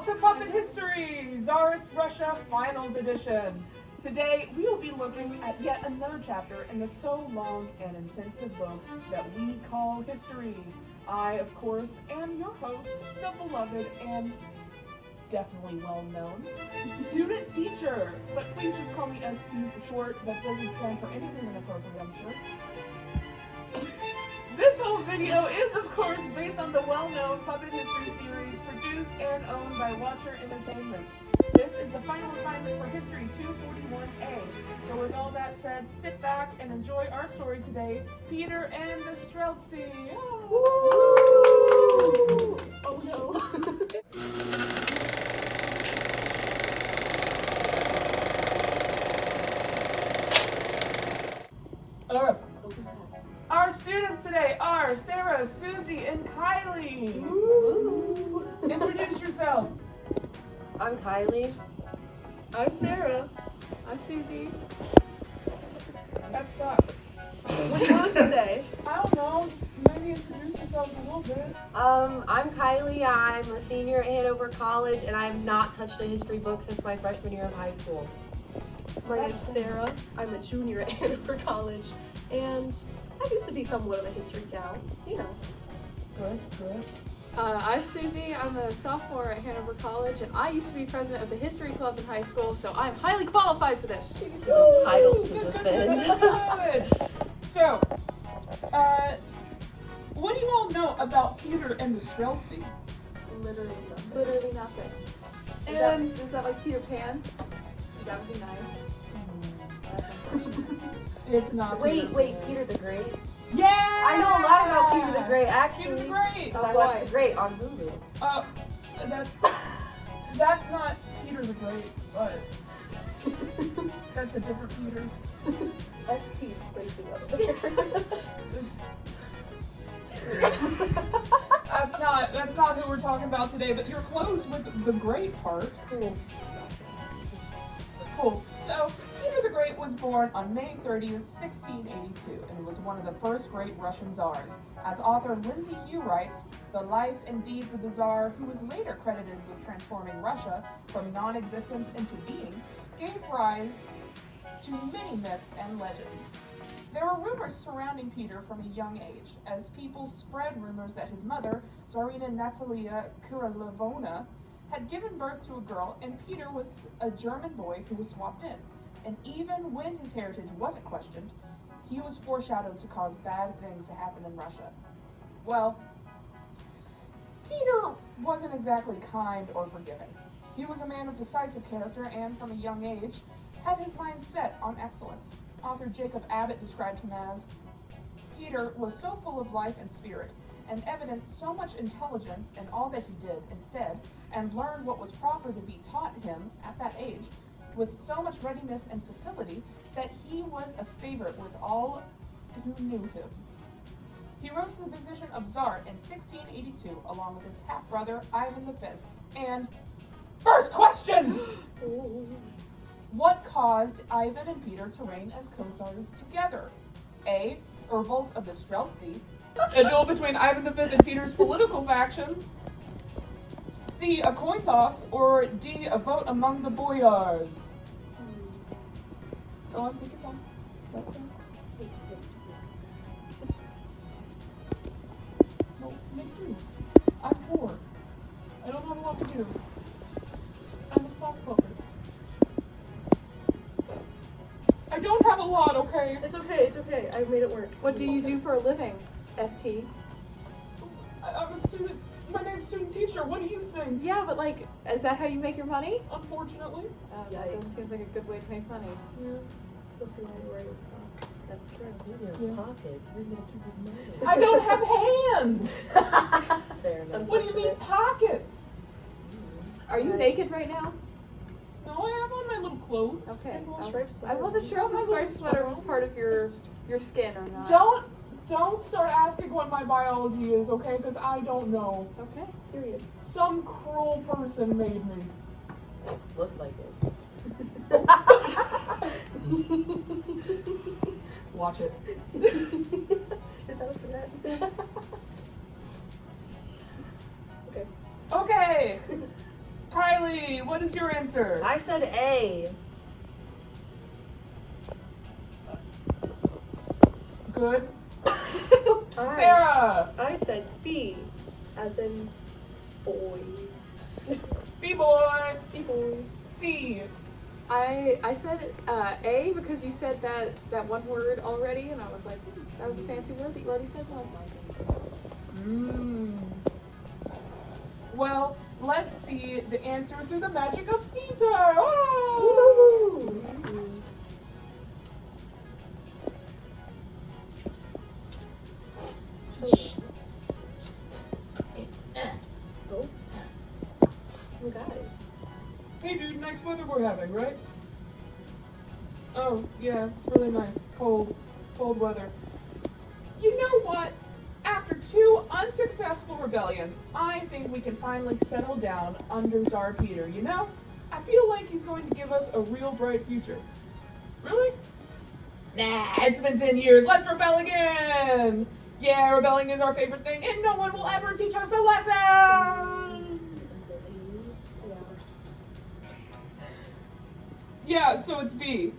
to Puppet History, Tsarist Russia Finals Edition. Today, we will be looking at yet another chapter in the so long and intensive book that we call history. I, of course, am your host, the beloved and definitely well-known student teacher. But please just call me S2 for short. That doesn't stand for anything inappropriate, I'm sure. This whole video is, of course, based on the well-known Puppet History series produced and owned by Watcher Entertainment. This is the final assignment for History 241A. So with all that said, sit back and enjoy our story today, Peter and the Streltsy. Oh, oh no. Alright. Our students today are Sarah, Susie, and Kylie. Ooh. Introduce yourselves. I'm Kylie. I'm Sarah. I'm Susie. That sucks. What do you want us to say? I don't know, just maybe introduce yourselves a little bit. I'm Kylie. I'm a senior at Hanover College, and I have not touched a history book since my freshman year of high school. My name's Sarah. I'm a junior at Hanover College, and I used to be somewhat of a history gal, you know. Good. I'm Susie. I'm a sophomore at Hanover College, and I used to be president of the history club in high school, so I'm highly qualified for this. She's entitled to Good. defend. So, what do you all know about Peter and the Streltsy? Literally nothing. Literally nothing. And Is that like Peter Pan? That would be nice. it's not. Wait, Peter the Great? Yeah! I know a lot about Peter the Great, Peter actually. the Great! I watched The Great on Hulu. That's not Peter the Great, but that's a different Peter. ST's crazy love. That's not who we're talking about today, but you're close with the great part. Cool. So, Peter the Great was born on May 30th, 1682, and was one of the first great Russian czars. As author Lindsay Hugh writes, the life and deeds of the czar, who was later credited with transforming Russia from non-existence into being, gave rise to many myths and legends. There were rumors surrounding Peter from a young age, as people spread rumors that his mother, Tsarina Natalia Kurilevna, had given birth to a girl, and Peter was a German boy who was swapped in. And even when his heritage wasn't questioned, he was foreshadowed to cause bad things to happen in Russia. Well, Peter wasn't exactly kind or forgiving. He was a man of decisive character and, from a young age, had his mind set on excellence. Author Jacob Abbott described him as, Peter was so full of life and spirit, and evidenced so much intelligence in all that he did and said, and learned what was proper to be taught him at that age, with so much readiness and facility, that he was a favorite with all who knew him. He rose to the position of Tsar in 1682, along with his half-brother Ivan V. And, first question! What caused Ivan and Peter to reign as co-czars together? A. A revolt of the Streltsy, a duel between Ivan V and Peter's political factions. C. A coin toss, or D. A vote among the boyars. Go on, take your time. No, make three. I'm 4. I don't have a lot to do. I'm a soft puppet. I don't have a lot, okay? It's okay. I've made it work. What do you do for a living, ST? I'm a student. My name's student teacher. What do you think? Yeah, but like, is that how you make your money? Unfortunately. That doesn't Yikes. seem like a good way to make money. Yeah. Must be my worries. That's true. Yeah. Pockets. Who's gonna keep his money? I don't have hands. Fair enough. What do you mean pockets? Are you naked right now? No, I have on my little clothes. Okay. His little striped I sweater. wasn't sure if the striped sweater was part of your skin or not. Don't start asking what my biology is, okay? Because I don't know. Okay. Period. Some cruel person made me. Looks like it. Watch it. Is that what's in that? Okay. Okay. Kylie, what is your answer? I said A. Good. Alright. Sarah, I said B, as in boy. B-boy. B-boy. C. I said A because you said that one word already, and I was like, that was a fancy word that you already said once. Well, let's see the answer through the magic of theater. Oh! Woo! Oh. Some guys. Hey dude, nice weather we're having, right? Oh, yeah, really nice. Cold weather. You know what? After 2 unsuccessful rebellions, I think we can finally settle down under Tsar Peter, you know? I feel like he's going to give us a real bright future. Really? Nah, it's been 10 years. Let's rebel again! Yeah, rebelling is our favorite thing, and no one will ever teach us a lesson! Is it D? Yeah. Yeah, so it's B.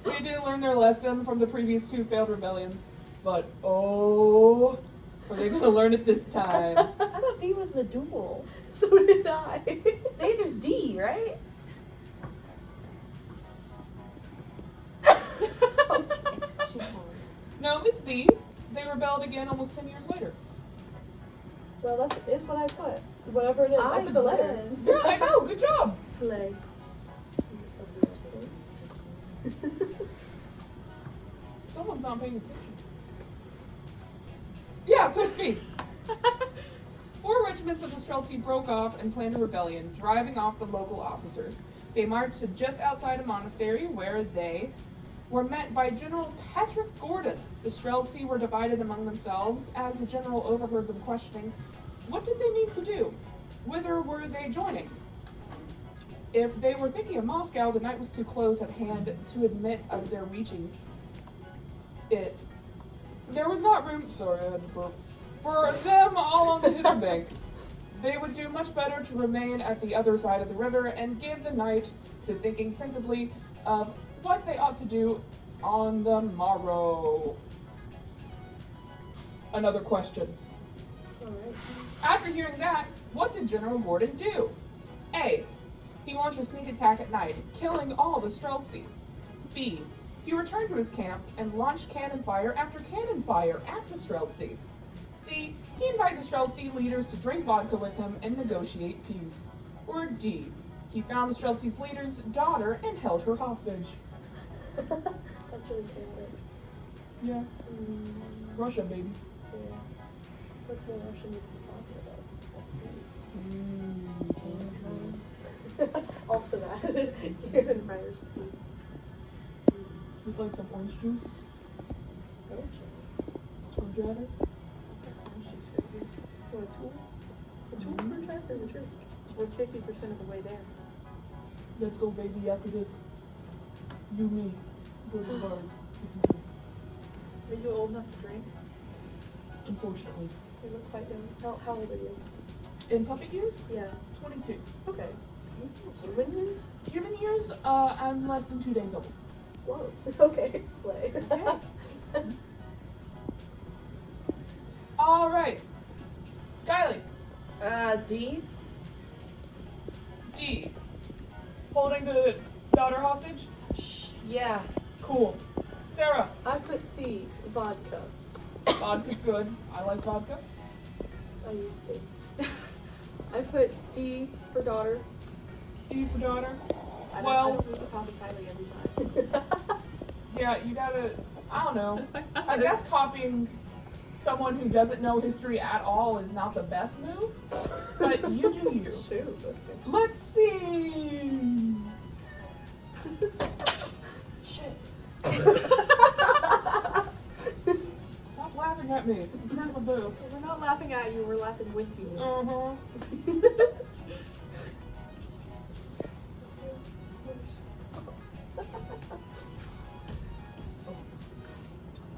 They didn't learn their lesson from the previous 2 failed rebellions, but oh, are they gonna learn it this time? I thought B was the duel. So did I. The answer's D, right? She paused. No, it's B. They rebelled again almost 10 years later. Well, is what I put. Whatever it is, I put the letter. Yeah, I know. Good job. Slay. Someone's not paying attention. Yeah, so it's B. 4 regiments of the Streltsy broke off and planned a rebellion, driving off the local officers. They marched to just outside a monastery where they were met by General Patrick Gordon. The Streltsy were divided among themselves as the general overheard them questioning, what did they mean to do? Whither were they joining? If they were thinking of Moscow, the night was too close at hand to admit of their reaching it. There was not room, sorry, I had to burp, for them all on the hither bank. They would do much better to remain at the other side of the river and give the night to thinking sensibly of what they ought to do on the morrow. Another question. Alright. After hearing that, what did General Gordon do? A. He launched a sneak attack at night, killing all the Streltsy. B. He returned to his camp and launched cannon fire after cannon fire at the Streltsy. C. He invited the Streltsy leaders to drink vodka with him and negotiate peace. Or D. He found the Streltsy's leader's daughter and held her hostage. That's really chaotic. Yeah, Russia, baby. Yeah. What's more Russian needs to talk about? Let's see. Also that. Cannon fires. Would you like some orange juice? Screwdriver? Or a tool? A tool screwdriver or a trick? We're 50% of the way there. Let's go, baby, after this. You, me. Go to the bars. Get some drinks. Are you old enough to drink? Unfortunately. You look quite young. How old are you? In puppet years? Yeah. 22. Okay. Human years? Human years? I'm less than 2 days old. Whoa. Okay, slay. All right. Kylie. D. D. Holding the daughter hostage? Yeah. Cool. Sarah. I put C, vodka. Vodka's good. I like vodka. I used to. I put D for daughter. D for daughter. I Well- don't need to copy Kylie every time. Yeah, you gotta, I don't know. I guess copying someone who doesn't know history at all is not the best move, but you do you. Shoot. Okay. Let's see. Shit. Stop laughing at me. I'm turning my booth. We're not laughing at you, we're laughing with you. Uh-huh.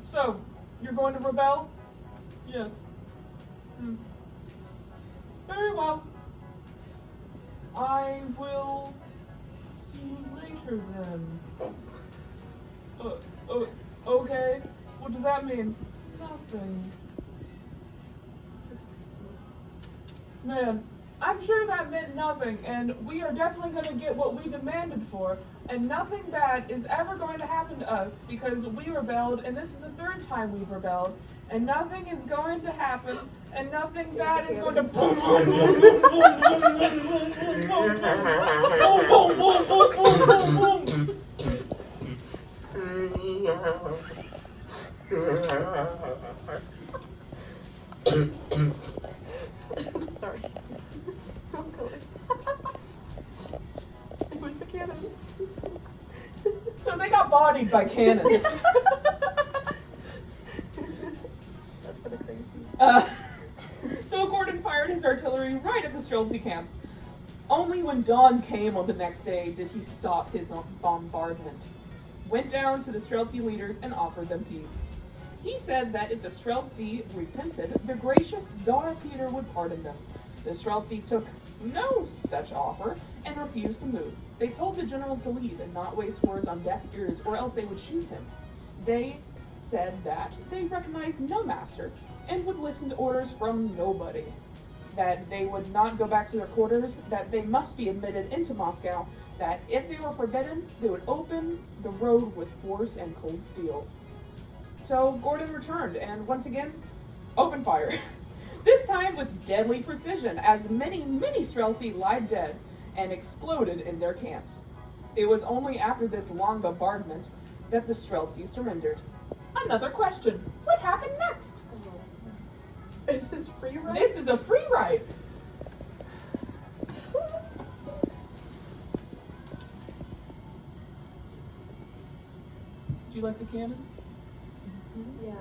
So, you're going to rebel? Yes. Very well. I will see you later then. Okay. What does that mean? Nothing. That's pretty sweet. Man, I'm sure that meant nothing, and we are definitely going to get what we demanded for, and nothing bad is ever going to happen to us because we rebelled, and this is the third time we've rebelled, and nothing is going to happen, and nothing bad is going to boom, boom, boom, boom, boom, boom, boom, boom, boom, boom. Sorry. I'm going. Where's the cannons? So they got bodied by cannons. That's kind of crazy. So Gordon fired his artillery right at the Streltsy camps. Only when dawn came on the next day did he stop his bombardment. Went down to the Streltsy leaders and offered them peace. He said that if the Streltsy repented, the gracious Tsar Peter would pardon them. The Streltsy took no such offer and refused to move. They told the general to leave and not waste words on deaf ears, or else they would shoot him. They said that they recognized no master and would listen to orders from nobody. That they would not go back to their quarters, that they must be admitted into Moscow, that if they were forbidden, they would open the road with force and cold steel. So Gordon returned and once again opened fire. This time with deadly precision, as many Streltsy lied dead and exploded in their camps. It was only after this long bombardment that the Streltsy surrendered. Another question: what happened next? Is this free ride? This is a free ride. Do you like the cannon? Yeah.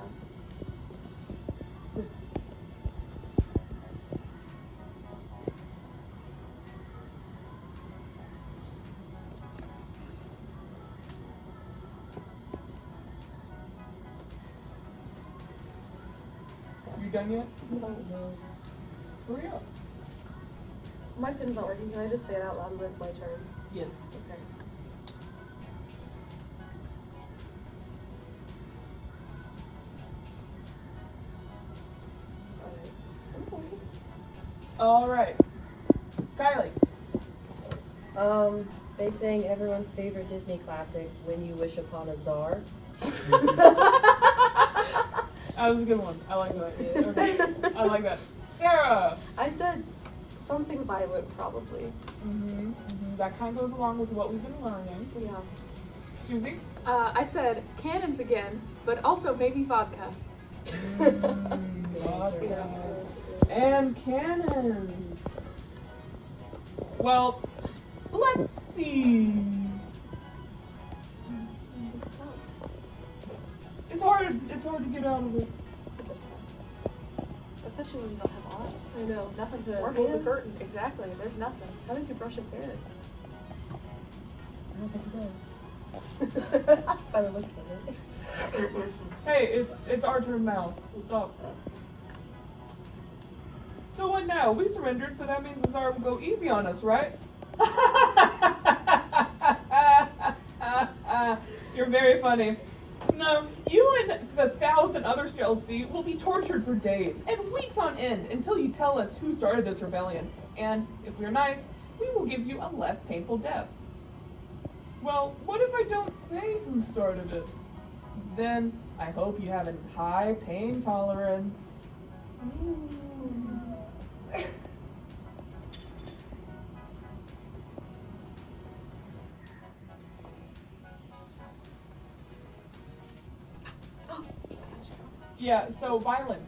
You done yet? No. Hurry up. My pin's not working. Can I just say it out loud when it's my turn? Yes. Okay. All right. Kylie. They sang everyone's favorite Disney classic, When You Wish Upon a Czar. That was a good one. I like that. Yeah, okay. I like that. Sarah. I said something violent, probably. That kind of goes along with what we've been learning. Yeah. Susie. I said cannons again, but also maybe vodka. Vodka. And cannons. Well, let's see. It's hard to get out of it. Especially when you don't have eyes. I know, nothing to Or hold the hands. curtain. Exactly, there's nothing. How does he brush his hair? I don't think he does. By the looks of it. Hey, it's our turn now. Stop. So what now? We surrendered, so that means the Tsar will go easy on us, right? You're very funny. No, you and the 1,000 other Streltsy will be tortured for days and weeks on end until you tell us who started this rebellion. And if we're nice, we will give you a less painful death. Well, what if I don't say who started it? Then I hope you have a high pain tolerance. Yeah, so violent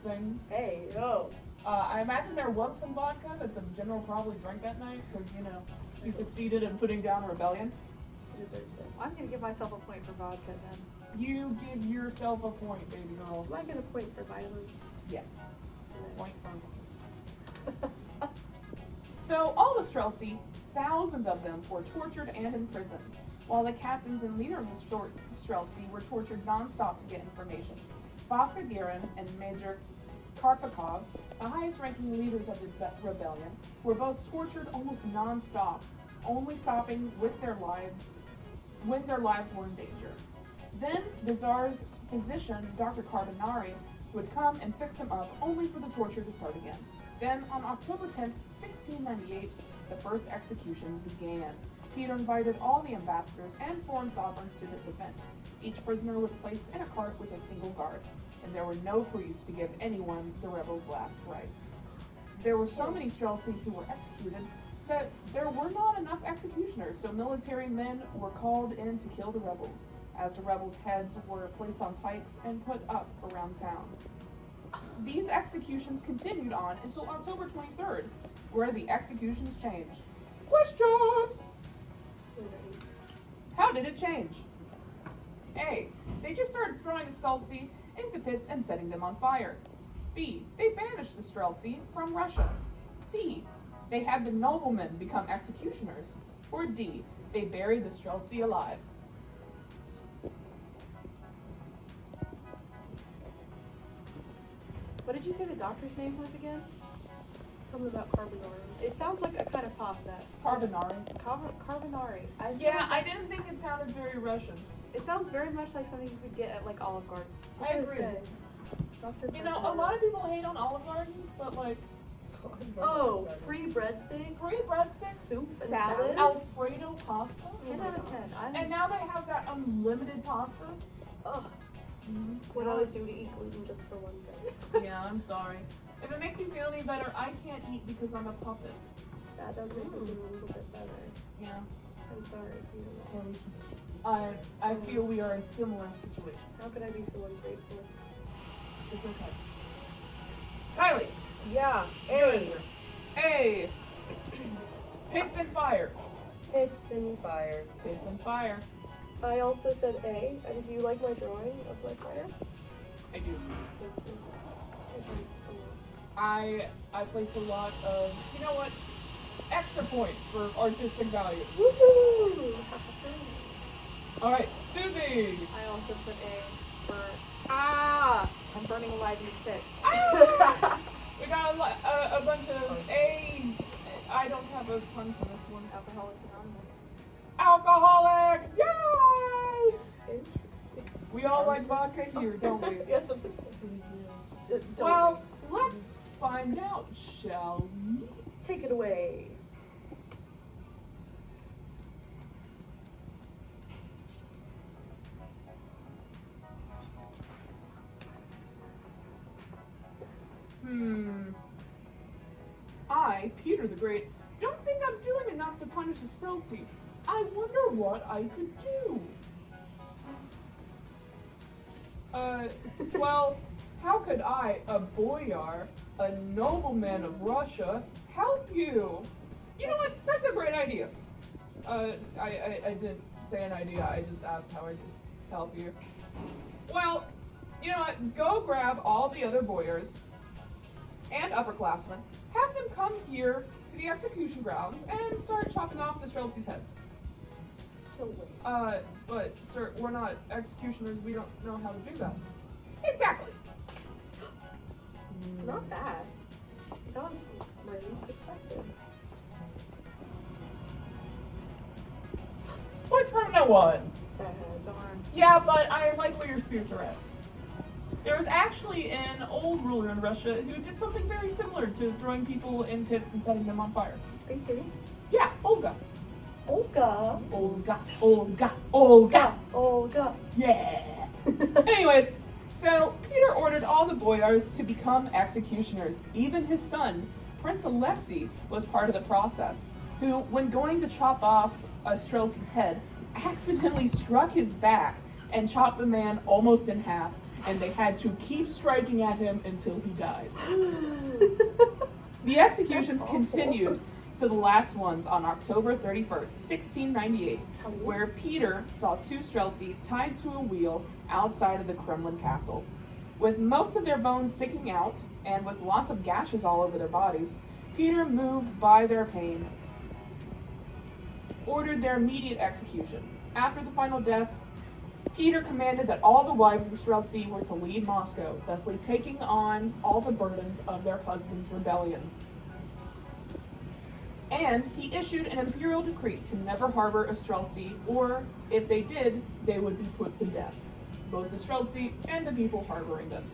things. Hey, yo. I imagine there was some vodka that the general probably drank that night because, he succeeded in putting down a rebellion. He deserves it. I'm gonna give myself a point for vodka then. You give yourself a point, baby girl. Do I get a point for violence? Yes. Point for So all the Streltsy, thousands of them, were tortured and imprisoned, while the captains and leader of the Streltsy were tortured non-stop to get information. Vaska Girin and Major Karpakov the highest-ranking leaders of the rebellion, were both tortured almost non-stop, only stopping with their lives when their lives were in danger. Then the Tsar's physician, Dr. Carbonari, would come and fix him up, only for the torture to start again. Then, on October 10th, 1698, the first executions began. Peter invited all the ambassadors and foreign sovereigns to this event. Each prisoner was placed in a cart with a single guard, and there were no priests to give anyone the rebels' last rites. There were so many Streltsy who were executed that there were not enough executioners, so military men were called in to kill the rebels, as the rebels' heads were placed on pikes and put up around town. These executions continued on until October 23rd, where the executions changed. Question! How did it change? A. They just started throwing the Streltsy into pits and setting them on fire. B. They banished the Streltsy from Russia. C. They had the noblemen become executioners. Or D. They buried the Streltsy alive. What did you say the doctor's name was again? Something about carbonara. It sounds like a kind of pasta. Carbonari. Carbonari. Yeah, I didn't think it sounded very Russian. It sounds very much like something you could get at like Olive Garden. I agree. Dr. You know, a lot of people hate on Olive Garden, but like, Oh, free breadsticks, free breadsticks, soup, and Salad. Alfredo pasta, 10 out of 10. and now they have that unlimited pasta. Ugh. What I would do to eat gluten just for one day. Yeah, I'm sorry. If it makes you feel any better, I can't eat because I'm a puppet. That does make me feel a little bit better. Yeah. I'm sorry for your loss. I feel we are in similar situations. How could I be so ungrateful? It's okay. Kylie. Yeah. A. Pits and fire. Pits and fire. Pits and fire. I also said A, and do you like my drawing of my fire? I do. Thank you. I place a lot of, you know what? Extra point for artistic value. Woohoo! Alright, Susie! I also put A for I'm burning alive in this pit. We got a bunch of A. I don't have a pun for this one. Alcoholics Anonymous. Alcoholics! Yay! Interesting. We all like vodka here, don't we? Yes, I'm just saying. Well, let's find out, shall we? Take it away. I, Peter the Great, don't think I'm doing enough to punish the Streltsy. I wonder what I could do. Well, how could I, a boyar, a nobleman of Russia, help you? You know what? That's a great idea. I didn't say an idea, I just asked how I could help you. Well, you know what? Go grab all the other boyars and upperclassmen, have them come here to the execution grounds and start chopping off the Streltsy's heads. But sir, we're not executioners, we don't know how to do that. Exactly. Not bad. That was my least expected. Points for no one. Sad. Darn. Yeah, but I like where your spirits are at. There was actually an old ruler in Russia who did something very similar to throwing people in pits and setting them on fire. Are you serious? Yeah, Olga. Olga. Olga, Olga, Olga. Olga. Yeah. Anyways, so Peter ordered all the boyars to become executioners. Even his son, Prince Alexei, was part of the process, who, when going to chop off Streltsy's head, accidentally struck his back and chopped the man almost in half, and they had to keep striking at him until he died. The executions continued to the last ones on October 31st, 1698, where Peter saw two Streltsy tied to a wheel outside of the Kremlin castle. With most of their bones sticking out, and with lots of gashes all over their bodies, Peter, moved by their pain, ordered their immediate execution. After the final deaths, Peter commanded that all the wives of the Streltsy were to leave Moscow, thusly taking on all the burdens of their husband's rebellion. And he issued an imperial decree to never harbor a Streltsy, or if they did, they would be put to death, both the Streltsy and the people harboring them.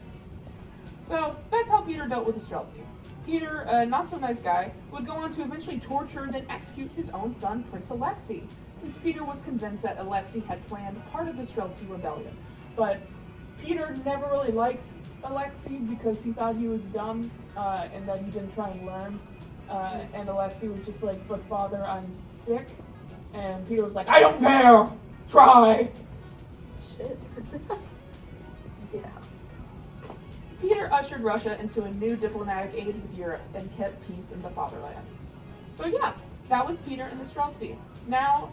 So that's how Peter dealt with the Streltsy. Peter, a not-so-nice guy, would go on to eventually torture and then execute his own son, Prince Alexei, since Peter was convinced that Alexei had planned part of the Streltsy rebellion. But Peter never really liked Alexei because he thought he was dumb and that he didn't try and learn. And Alexei was just like, but father, I'm sick. And Peter was like, I don't care! Try! Shit. Yeah. Peter ushered Russia into a new diplomatic age with Europe and kept peace in the fatherland. So yeah, that was Peter and the Streltsy. Now,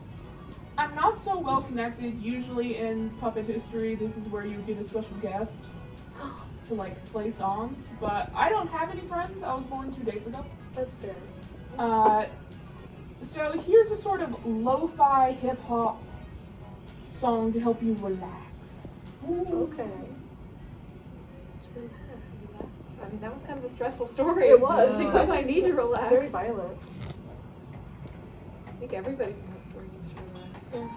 I'm not so well connected. Usually in puppet history, this is where you get a special guest to like play songs, but I don't have any friends. I was born 2 days ago. That's fair. So here's a sort of lo-fi hip-hop song to help you relax. Okay. I mean, that was kind of a stressful story. It was. I think I might need to relax. Very violent. I think everybody from that story needs to relax. Yeah.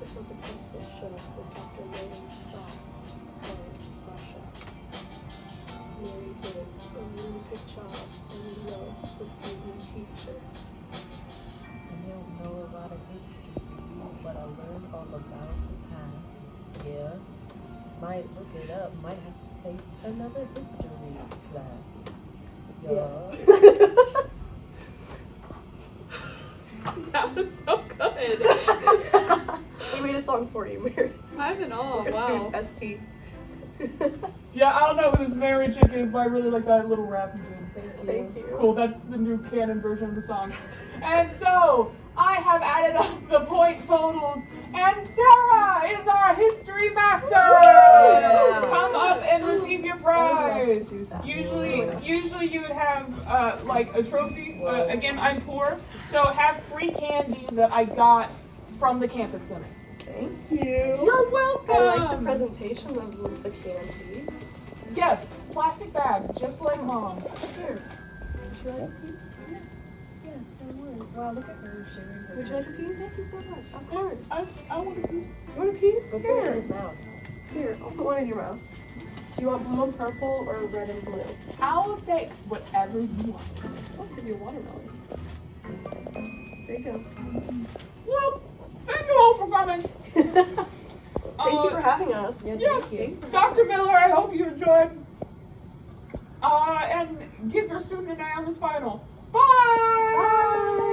This was the puppet show with Dr. William's class, Tsarist Russia. Mary did a really good job, and we love the student teacher. I don't know a lot of history, but I learned all about the past. Yeah. Might look it up. Might have to take another history class. Yeah. That was so good. We made a song for you, Mary. I'm in awe. Wow. Student ST. Yeah, I don't know who this Mary chick is, but I really like that little rap you did. Thank you. Cool, that's the new canon version of the song. And so, I have added up the point totals, and Sarah is our history master! Yeah. Come up and receive your prize! do that. Usually you would have, like, a trophy. Again, I'm poor, so have free candy that I got from the campus center. Thank you. You're welcome! I like the presentation of the candy. Yes, plastic bag, just like mom. Here. Would you like a piece? Yes, I would. Wow, look at her sharing her. Would you like a piece? Thank you so much. Of course. I want a piece. You want a piece? Go put it in Here. his mouth. Here, I'll put one in your mouth. Do you want blue and purple or red and blue? I'll take whatever you want. I'll give you a watermelon. There you go. Well, thank you all for coming. Thank you for having us. Yeah, Yes, thank you. Dr. Miller, I hope you enjoyed. And give your student an A on this final. Bye! Bye.